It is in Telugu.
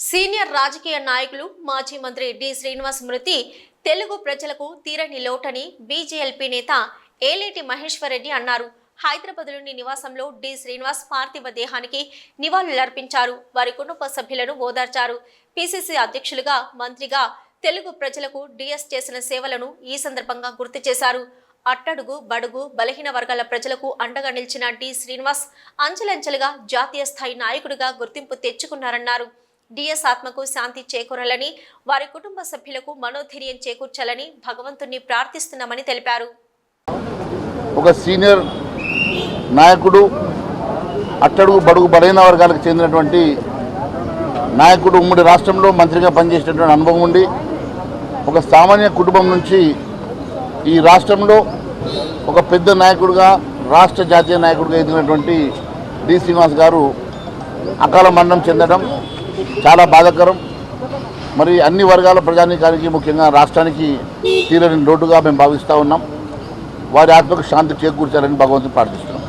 సీనియర్ రాజకీయ నాయకులు మాజీ మంత్రి డి శ్రీనివాస్ మృతి తెలుగు ప్రజలకు తీరని లోటని బీజేఎల్పీ నేత ఏలేటి మహేశ్వర్ రెడ్డి అన్నారు. హైదరాబాద్లోని నివాసంలో డి శ్రీనివాస్ పార్థివ దేహానికి నివాళులర్పించారు. వారి కుటుంబ సభ్యులను ఓదార్చారు. పిసిసి అధ్యక్షులుగా, మంత్రిగా తెలుగు ప్రజలకు డిఎస్ చేసిన సేవలను ఈ సందర్భంగా గుర్తు చేశారు. అట్టడుగు, బడుగు, బలహీన వర్గాల ప్రజలకు అండగా నిలిచిన డి శ్రీనివాస్ అంచెలంచెలుగా జాతీయ స్థాయి నాయకుడిగా గుర్తింపు తెచ్చుకున్నారన్నారు. డిఎస్ ఆత్మకు శాంతి చేకూరాలని, వారి కుటుంబ సభ్యులకు మనోధైర్యం చేకూర్చాలని భగవంతుణ్ణి ప్రార్థిస్తున్నామని తెలిపారు. ఒక సీనియర్ నాయకుడు, అట్టడుగు బడుగు బలైన వర్గాలకు చెందినటువంటి నాయకుడు, ఉమ్మడి రాష్ట్రంలో మంత్రిగా పనిచేసినటువంటి అనుభవం ఉండి ఒక సామాన్య కుటుంబం నుంచి ఈ రాష్ట్రంలో ఒక పెద్ద నాయకుడిగా, రాష్ట్ర జాతీయ నాయకుడిగా ఎదిగినటువంటి డి శ్రీనివాస్ గారు అకాల మరణం చెందడం చాలా బాధాకరం. మరి అన్ని వర్గాల ప్రజానీకానికి, ముఖ్యంగా రాష్ట్రానికి తీరని లోటుగా మేము భావిస్తూ ఉన్నాం. వారి ఆత్మకు శాంతి చేకూర్చాలని భగవంతుని ప్రార్థిస్తున్నాం.